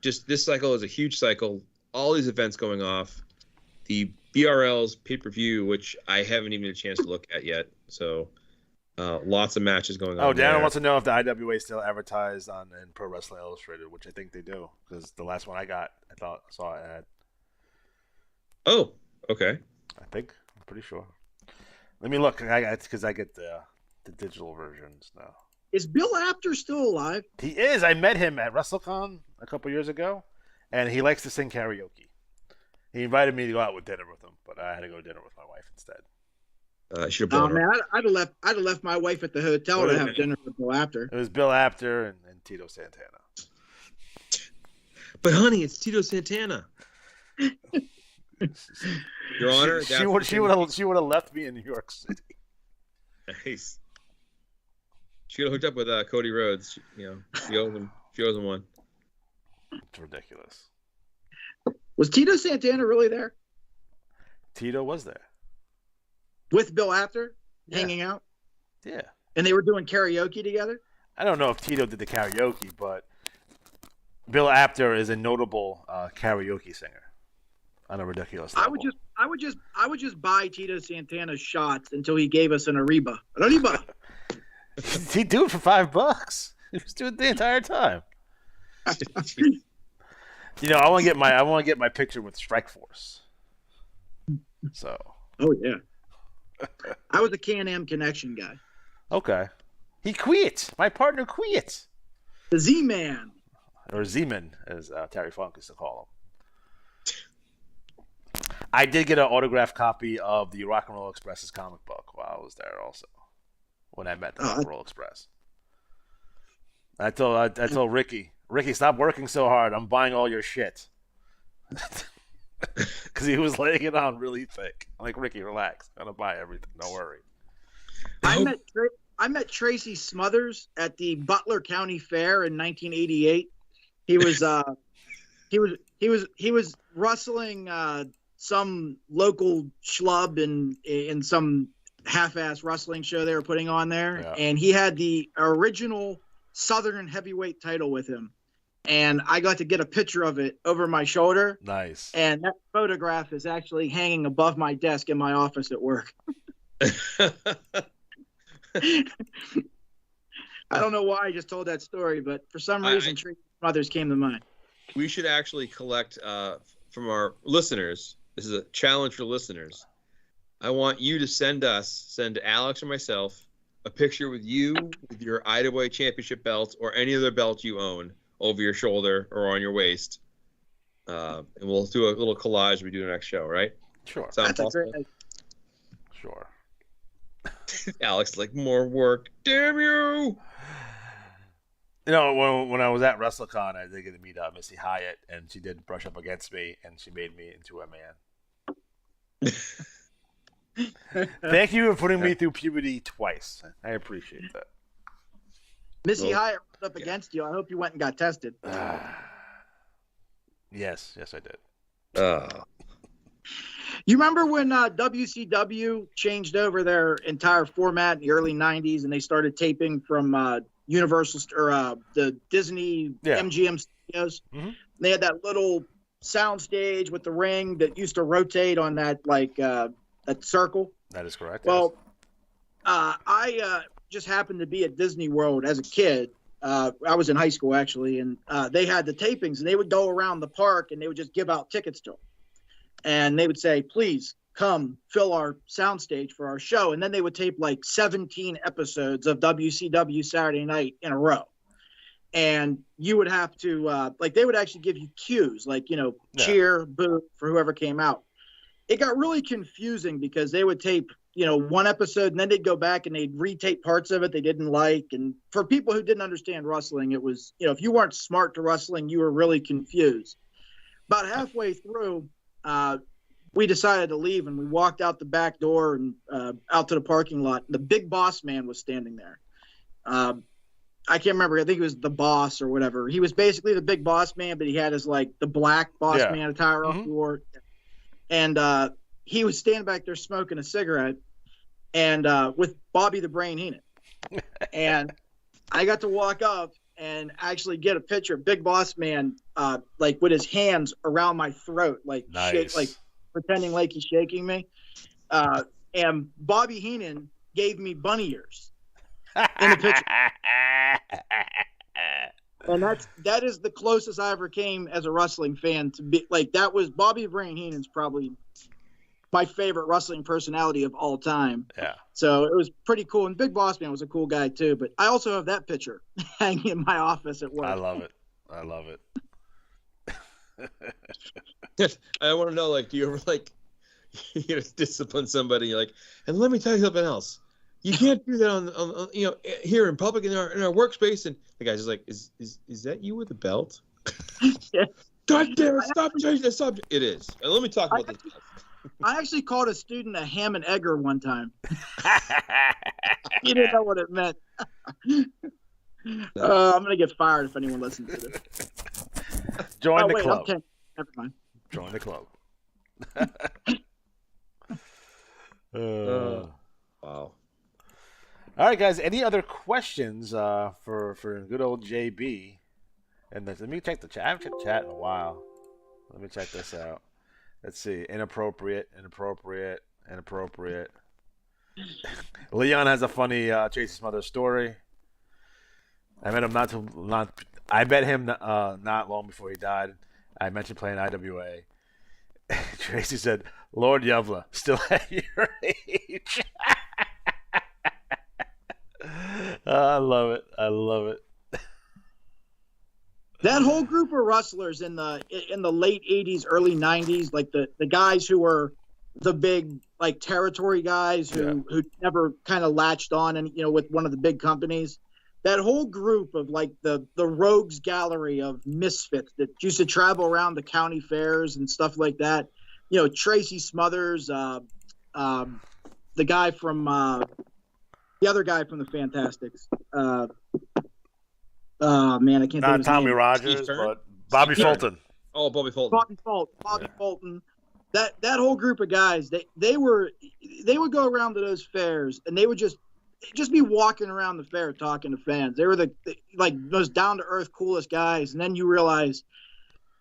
just this cycle is a huge cycle. All these events going off. The BRL's pay-per-view, which I haven't even had a chance to look at yet. So, lots of matches going on. Oh, Darren wants to know if the IWA is still advertised in Pro Wrestling Illustrated, which I think they do, because the last one I got, saw an ad. Oh, okay. I think. I'm pretty sure. Let me look. It's because I get the digital versions now. Is Bill Apter still alive? He is. I met him at WrestleCon a couple years ago, and he likes to sing karaoke. He invited me to go out with dinner with him, but I had to go to dinner with my wife instead. I should have Oh blown her. man, I'd have left my wife at the hotel to have dinner with Bill Apter. It was Bill Apter and Tito Santana. But honey, it's Tito Santana. Your Honor, She would have left me in New York City. Nice. She would have hooked up with Cody Rhodes. She owes him. She owes him one. It's ridiculous. Was Tito Santana really there Tito was there. with Bill Apter, Yeah. hanging out, Yeah. and they were doing karaoke together? I don't know if Tito did the karaoke, but Bill Apter is a notable karaoke singer on a ridiculous level. I would just buy Tito Santana shots until he gave us an Ariba. An Ariba. He'd do it for $5. He was doing it the entire time. I want to get my picture with Strikeforce. So. Oh yeah. I was a Can-Am Connection guy. Okay. He quit. My partner quit. The Z-Man. Or Z-Man, as Terry Funk used to call him. I did get an autographed copy of the Rock and Roll Express's comic book while I was there also. When I met the Rock and Roll Express. I told Ricky, stop working so hard. I'm buying all your shit. Because he was laying it on really thick. I'm like, Ricky, relax. I'm going to buy everything. Don't worry. I met Tracy Smothers at the Butler County Fair in 1988. He was wrestling some local schlub in some half-ass wrestling show they were putting on there, Yeah. and he had the original Southern heavyweight title with him, and I got to get a picture of it over my shoulder. Nice. And that photograph is actually hanging above my desk in my office at work. I don't know why I just told that story, but for some reason, Tracy Smothers came to mind. We should actually collect from our listeners. This is a challenge for listeners. I want you to send Alex or myself a picture with you with your IWAR championship belt or any other belt you own over your shoulder or on your waist. And we'll do a little collage we do the next show, right? Sure. Sound possible? Sure. Alex, like, more work. Damn you! When I was at WrestleCon, I did get to meet Missy Hyatt, and she did brush up against me, and she made me into a man. Thank you for putting me through puberty twice. I appreciate that. Missy Hyatt was up against you. I hope you went and got tested. Yes, I did. You remember when WCW changed over their entire format in the early 90s and they started taping from Universal or the Disney MGM studios? Mm-hmm. They had that little sound stage with the ring that used to rotate on that that circle. That is correct. Well, I just happened to be at Disney World as a kid. I was in high school actually, and they had the tapings, and they would go around the park and they would just give out tickets to them. And they would say, please come fill our soundstage for our show. And then they would tape like 17 episodes of WCW Saturday Night in a row. And you would have to, they would actually give you cues, cheer, boo for whoever came out. It got really confusing because they would tape, one episode and then they'd go back and they'd retape parts of it they didn't like. And for people who didn't understand wrestling, it was, if you weren't smart to wrestling, you were really confused. About halfway through, we decided to leave, and we walked out the back door and out to the parking lot. The Big Boss Man was standing there. I can't remember. I think it was the Boss or whatever. He was basically the Big Boss Man, but he had his the black Boss Man attire off the ward. And he was standing back there smoking a cigarette, and with Bobby the Brain Heenan. And I got to walk up and actually get a picture of Big Boss Man, with his hands around my throat, nice. Pretending like he's shaking me. And Bobby Heenan gave me bunny ears in the picture. And that is the closest I ever came as a wrestling fan to be that was Bobby Brain Heenan's probably my favorite wrestling personality of all time. Yeah. So it was pretty cool. And Big Boss Man was a cool guy too, but I also have that picture hanging in my office at work. I love it. I want to know, do you ever discipline somebody. You're like, and let me tell you something else. You can't do that on here in public in our workspace. And the guy's just like, is that you with the belt? Yeah. God damn it! Stop changing the subject. It is. And let me talk about this. I actually called a student a ham and egger one time. He didn't know what it meant. I'm gonna get fired if anyone listens to this. Join the club. Okay. Never mind. Join the club. Wow. All right, guys. Any other questions for good old JB? And let me check the chat. I haven't checked the chat in a while. Let me check this out. Let's see. Inappropriate. Leon has a funny Chase's mother story. I met him not long before he died. I mentioned playing IWA. Tracy said, "Lord Yevla, still at your age." I love it. That whole group of wrestlers in the late 80s, early 90s, like the guys who were the big like territory guys who never kind of latched on and with one of the big companies. That whole group of like the rogues gallery of misfits that used to travel around the county fairs and stuff like that. Tracy Smothers, the guy from the other guy from the Fantastics. Man, I can't think of his Tommy name. Rogers, but Bobby Fulton. Oh, Bobby Fulton. Bobby Fulton. That whole group of guys, they would go around to those fairs and they would just be walking around the fair talking to fans. They were the most down to earth, coolest guys. And then you realize,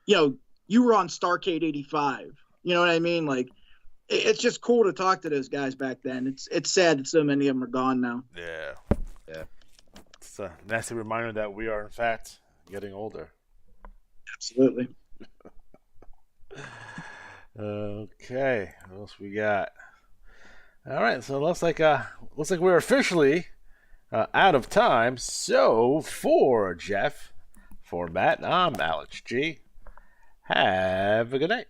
you were on Starrcade 85. You know what I mean? Like, it's just cool to talk to those guys back then. It's sad that so many of them are gone now. Yeah. It's a nasty reminder that we are, in fact, getting older. Absolutely. Okay. What else we got? All right. So it looks like we're officially out of time. So for Jeff, for Matt, I'm Alex G. Have a good night.